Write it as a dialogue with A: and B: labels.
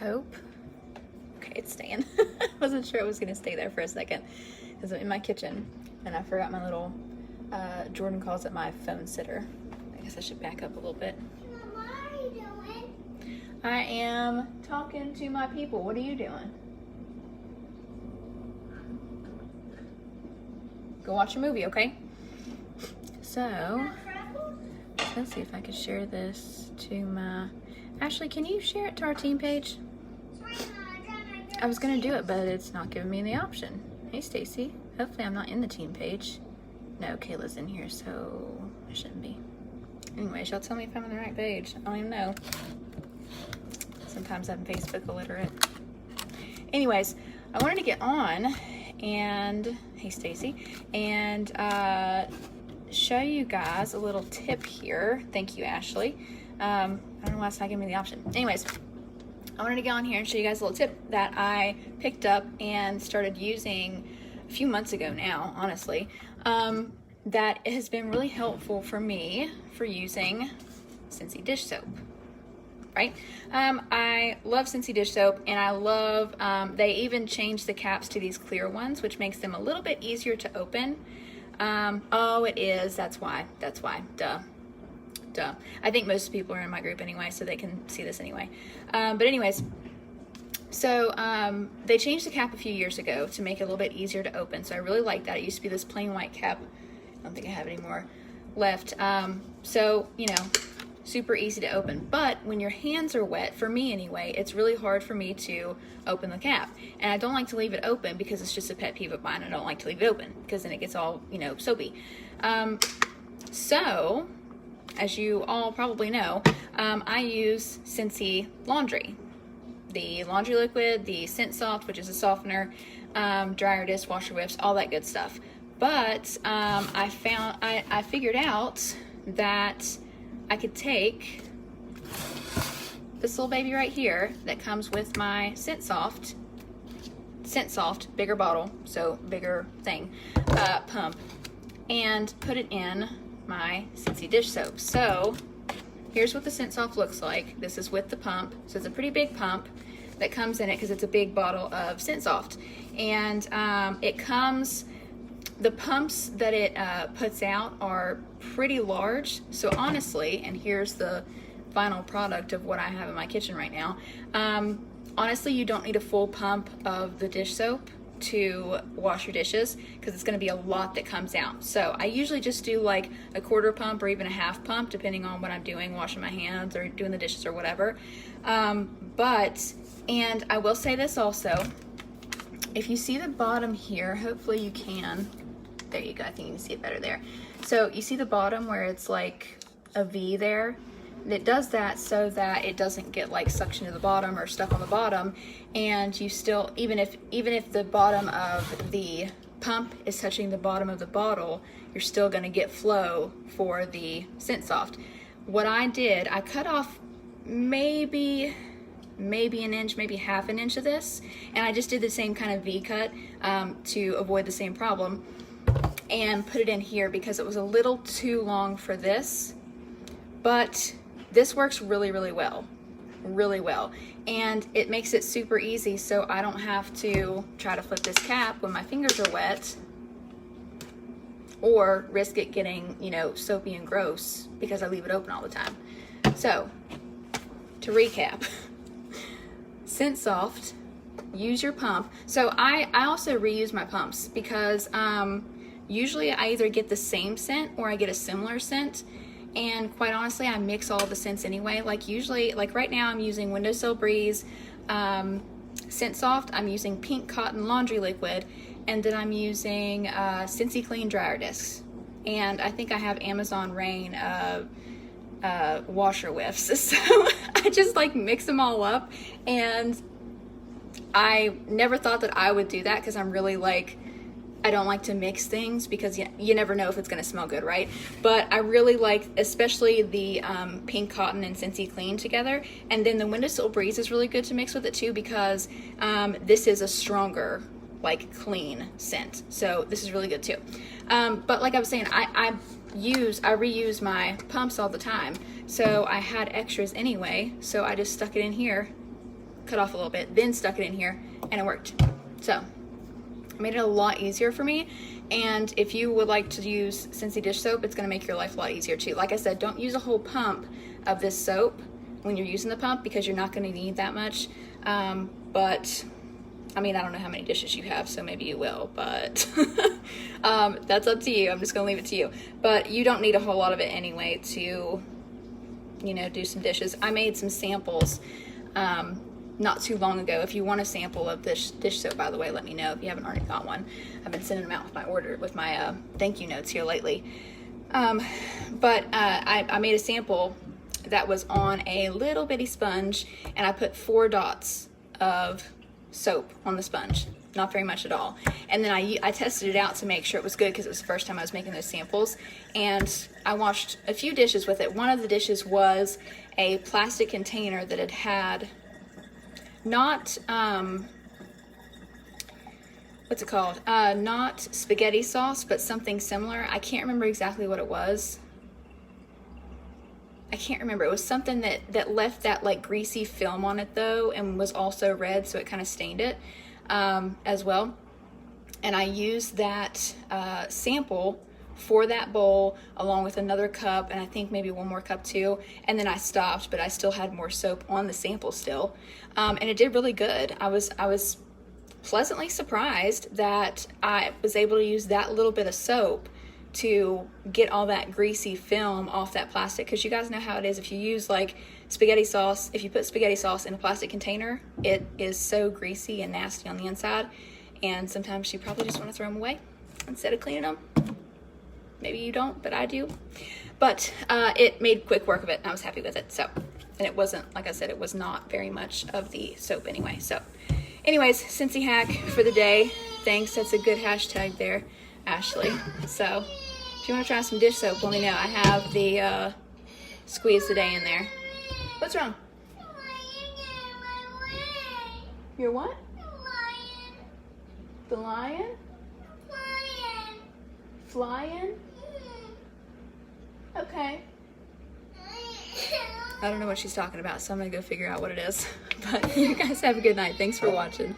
A: hope. Okay, it's staying. Wasn't sure it was gonna stay there for a second because I'm in my kitchen and I forgot my little, Jordan calls it my phone sitter. I guess I should back up a little bit.
B: Mom, what are you doing?
A: I am talking to my people. What are you doing? Go watch a movie, okay? So, let's see if I could share this to my... Ashley, can you share it to our team page? I was gonna do it, but it's not giving me the option. Hey, Stacy. Hopefully I'm not in the team page. No, Kayla's in here, so I shouldn't be. Anyway, y'all tell me if I'm on the right page. I don't even know. Sometimes I'm Facebook illiterate. Anyways, I wanted to get on and, hey Stacy, and show you guys a little tip here. Thank you, Ashley. I don't know why it's not giving me the option. Anyways, I wanted to get on here and show you guys a little tip that I picked up and started using a few months ago now, honestly, that has been really helpful for me for using Scentsy Dish Soap, right? I love Scentsy Dish Soap, and I love, they even changed the caps to these clear ones, which makes them a little bit easier to open. Oh, it is, that's why, duh. I think most people are in my group anyway, so they can see this anyway. But anyways, so they changed the cap a few years ago to make it a little bit easier to open. So I really like that. It used to be this plain white cap. I don't think I have any more left. So, you know, super easy to open. But when your hands are wet, for me anyway, it's really hard for me to open the cap. And I don't like to leave it open because it's just a pet peeve of mine. I don't like to leave it open because then it gets all, you know, soapy. So, as you all probably know, I use Scentsy Laundry. The laundry liquid, the Scent Soft, which is a softener, dryer disc, washer whiffs, all that good stuff. But I figured out that I could take this little baby right here that comes with my Scent Soft, bigger bottle, so bigger thing, pump, and put it in my Scentsy Dish Soap. So here's what the Scent Soft looks like. This is with the pump, so it's a pretty big pump that comes in it because it's a big bottle of Scent Soft. And it comes, the pumps that it puts out are pretty large. So honestly, and here's the final product of what I have in my kitchen right now. Honestly, you don't need a full pump of the dish soap to wash your dishes because it's going to be a lot that comes out. So I usually just do like a quarter pump or even a half pump depending on what I'm doing, washing my hands or doing the dishes or whatever. And I will say this also, if you see the bottom here, hopefully you can, there you go, I think you can see it better there. So you see the bottom where it's like a V there? It does that so that it doesn't get like suction to the bottom or stuck on the bottom, and you still, even if the bottom of the pump is touching the bottom of the bottle, you're still going to get flow for the Scent Soft. What I did, I cut off maybe an inch, maybe half an inch of this, and I just did the same kind of V cut to avoid the same problem, and put it in here because it was a little too long for this, but this works really well, and it makes it super easy so I don't have to try to flip this cap when my fingers are wet or risk it getting, you know, soapy and gross because I leave it open all the time. So, to recap, Scent Soft, use your pump. So I also reuse my pumps because usually I either get the same scent or I get a similar scent. And quite honestly, I mix all the scents anyway. Like usually, like right now I'm using Windowsill Breeze, Scent Soft, I'm using Pink Cotton Laundry Liquid, and then I'm using Scentsy Clean Dryer Discs. And I think I have Amazon Rain washer whiffs. So I just like mix them all up, and I never thought that I would do that because I'm really like, I don't like to mix things because you never know if it's going to smell good, right? But I really like, especially the Pink Cotton and Scentsy Clean together. And then the Windowsill Breeze is really good to mix with it too because this is a stronger, like clean scent. So this is really good too. But like I was saying, I reuse my pumps all the time. So I had extras anyway. So I just stuck it in here, cut off a little bit, then stuck it in here, and it worked. So it made it a lot easier for me. And if you would like to use Scentsy Dish Soap, it's gonna make your life a lot easier too. Like I said, don't use a whole pump of this soap when you're using the pump, because you're not gonna need that much. But I mean, I don't know how many dishes you have, so maybe you will, but that's up to you. I'm just gonna leave it to you. But you don't need a whole lot of it anyway to, you know, do some dishes. I made some samples not too long ago. If you want a sample of this dish soap, by the way, let me know if you haven't already got one. I've been sending them out with my order, with my thank you notes here lately. But I made a sample that was on a little bitty sponge, and I put 4 dots of soap on the sponge, not very much at all. And then I tested it out to make sure it was good, because it was the first time I was making those samples. And I washed a few dishes with it. One of the dishes was a plastic container that had not what's it called? Not spaghetti sauce, but something similar. I can't remember exactly what it was. I can't remember. It was something that left that like greasy film on it though, and was also red, so it kind of stained it as well. And I used that sample for that bowl along with another cup, and I think maybe one more cup too. And then I stopped, but I still had more soap on the sample still, and it did really good. I was pleasantly surprised that I was able to use that little bit of soap to get all that greasy film off that plastic, because you guys know how it is. If you use like spaghetti sauce, if you put spaghetti sauce in a plastic container, it is so greasy and nasty on the inside, and sometimes you probably just want to throw them away instead of cleaning them. Maybe you don't, but I do. But it made quick work of it, and I was happy with it. So, and it wasn't, like I said, it was not very much of the soap anyway. So anyways, Scentsy hack for the day. Thanks, that's a good hashtag there, Ashley. So if you want to try some dish soap, let me know. I have the Squeeze Today in there. What's wrong? Your what? The lion? Flying? Okay. I don't know what she's talking about, so I'm gonna go figure out what it is. But you guys have a good night. Thanks for watching.